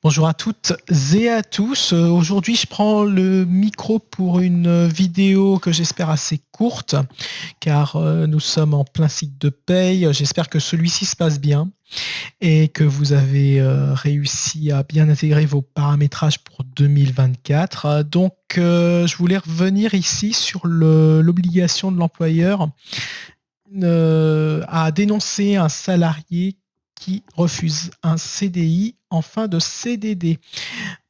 Bonjour à toutes et à tous. Aujourd'hui, je prends le micro pour une vidéo que j'espère assez courte, car nous sommes en plein cycle de paye. J'espère que celui-ci se passe bien et que vous avez réussi à bien intégrer vos paramétrages pour 2024. Donc, je voulais revenir ici sur l'obligation de l'employeur à dénoncer un salarié qui refuse un CDI en fin de CDD.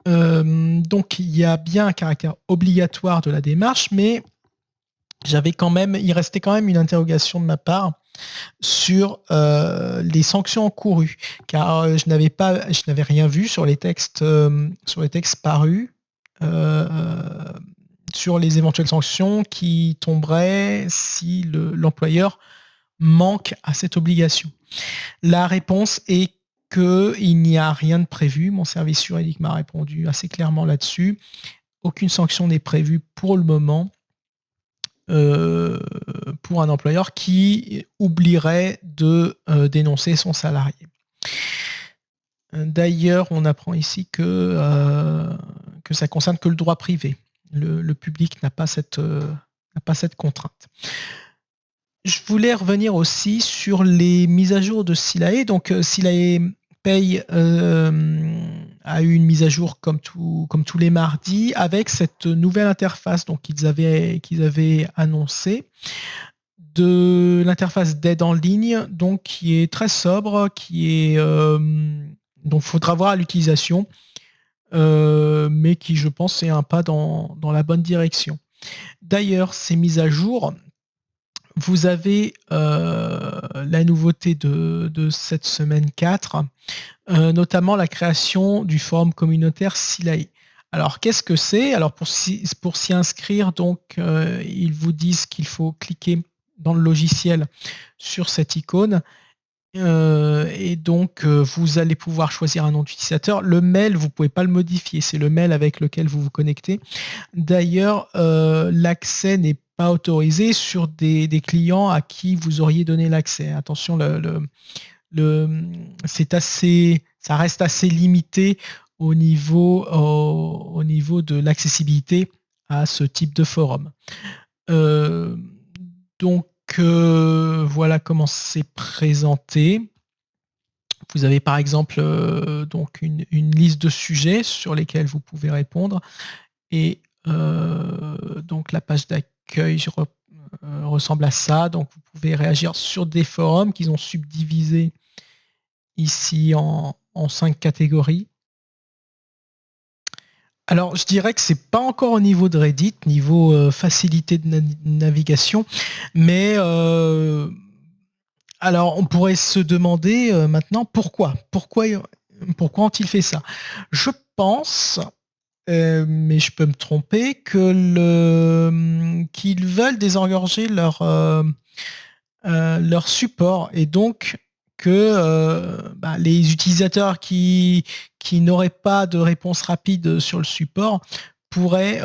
Donc il y a bien un caractère obligatoire de la démarche, mais il restait quand même une interrogation de ma part sur les sanctions encourues, car je n'avais rien vu sur les textes parus. euh, sur les éventuelles sanctions qui tomberaient si l'employeur manque à cette obligation. La réponse est qu'il n'y a rien de prévu. Mon service juridique m'a répondu assez clairement là-dessus. Aucune sanction n'est prévue pour le moment pour un employeur qui oublierait de dénoncer son salarié. D'ailleurs, on apprend ici que ça concerne que le droit privé. Le public n'a pas cette contrainte. Je voulais revenir aussi sur les mises à jour de Silae. Donc, Silae Pay a eu une mise à jour comme tous les mardis avec cette nouvelle interface qu'ils avaient annoncé de l'interface d'aide en ligne, donc qui est très sobre, dont il faudra voir à l'utilisation, mais qui, je pense, est un pas dans la bonne direction. D'ailleurs, ces mises à jour, vous avez la nouveauté de cette semaine 4, notamment la création du forum communautaire Silae. Alors, qu'est-ce que c'est? Alors, pour s'y inscrire, donc, ils vous disent qu'il faut cliquer dans le logiciel sur cette icône. Et donc, vous allez pouvoir choisir un nom d'utilisateur. Le mail, vous ne pouvez pas le modifier. C'est le mail avec lequel vous vous connectez. D'ailleurs, l'accès n'est pas autorisé sur des clients à qui vous auriez donné l'accès. Attention, ça reste assez limité au niveau de l'accessibilité à ce type de forum. Donc, voilà comment c'est présenté. Vous avez par exemple donc une liste de sujets sur lesquels vous pouvez répondre, et donc la page d'accueil ressemble à ça. Donc vous pouvez réagir sur des forums qu'ils ont subdivisés ici en 5 catégories. Alors, je dirais que c'est pas encore au niveau de Reddit, niveau facilité de navigation, mais alors on pourrait se demander maintenant pourquoi ont-ils fait ça? Je pense, mais je peux me tromper, qu'ils veulent désengorger leur support, et donc que les utilisateurs qui n'auraient pas de réponse rapide sur le support pourraient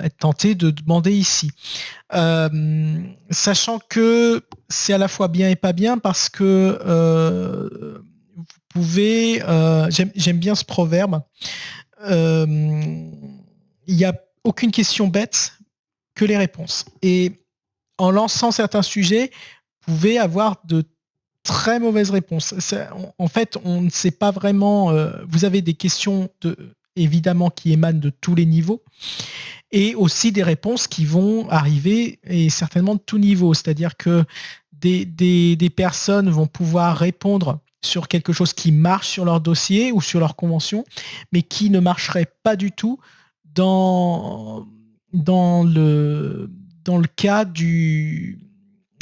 être tentés de demander ici. Sachant que c'est à la fois bien et pas bien, parce que vous pouvez... J'aime bien ce proverbe. Il n'y a aucune question bête que les réponses. Et en lançant certains sujets, vous pouvez avoir de très mauvaises réponses. En fait, on ne sait pas vraiment. Vous avez des questions évidemment qui émanent de tous les niveaux, et aussi des réponses qui vont arriver, et certainement de tout niveau. C'est-à-dire que des personnes vont pouvoir répondre sur quelque chose qui marche sur leur dossier ou sur leur convention, mais qui ne marcherait pas du tout dans le cas de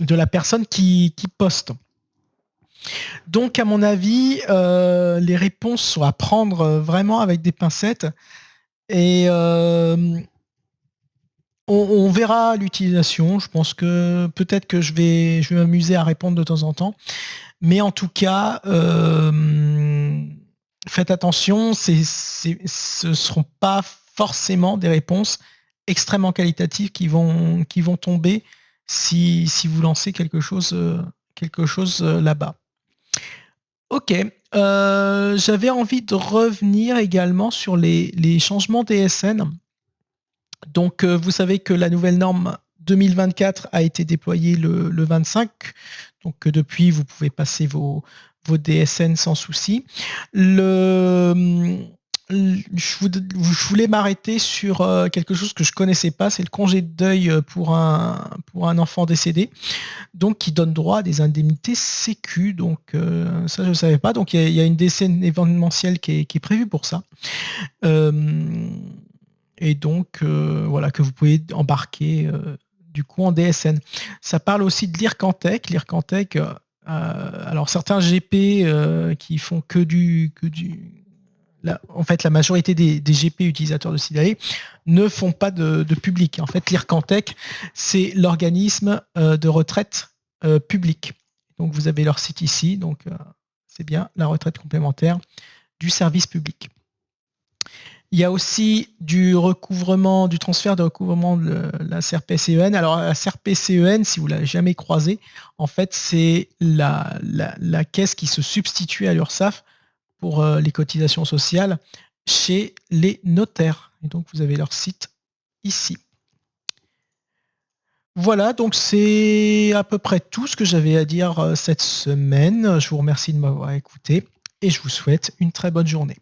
la personne qui poste. Donc, à mon avis, les réponses sont à prendre vraiment avec des pincettes, et on verra l'utilisation. Je pense que peut-être que je vais m'amuser à répondre de temps en temps, mais en tout cas, faites attention, ce seront pas forcément des réponses extrêmement qualitatives qui vont tomber si vous lancez quelque chose là-bas. Ok, J'avais envie de revenir également sur les changements DSN. Donc, vous savez que la nouvelle norme 2024 a été déployée le 25. Donc, depuis, vous pouvez passer vos DSN sans souci. Je voulais m'arrêter sur quelque chose que je connaissais pas, c'est le congé de deuil pour un enfant décédé, donc qui donne droit à des indemnités sécu. Donc ça, je ne savais pas. Donc il y a une DSN événementielle qui est prévue pour ça. Et donc voilà, que vous pouvez embarquer du coup en DSN. Ça parle aussi de l'IRCANTEC. L'IRCANTEC, alors certains GP qui font que du en fait, la majorité des GP utilisateurs de Sidae ne font pas de public. En fait, l'IRCANTEC, c'est l'organisme de retraite public. Donc, vous avez leur site ici. Donc, c'est bien la retraite complémentaire du service public. Il y a aussi du recouvrement, du transfert de recouvrement de la CRPCEN. Alors, la CRPCEN, si vous ne l'avez jamais croisée, en fait, c'est la caisse qui se substitue à l'URSSAF pour les cotisations sociales chez les notaires. Et donc, vous avez leur site ici. Voilà, donc c'est à peu près tout ce que j'avais à dire cette semaine. Je vous remercie de m'avoir écouté et je vous souhaite une très bonne journée.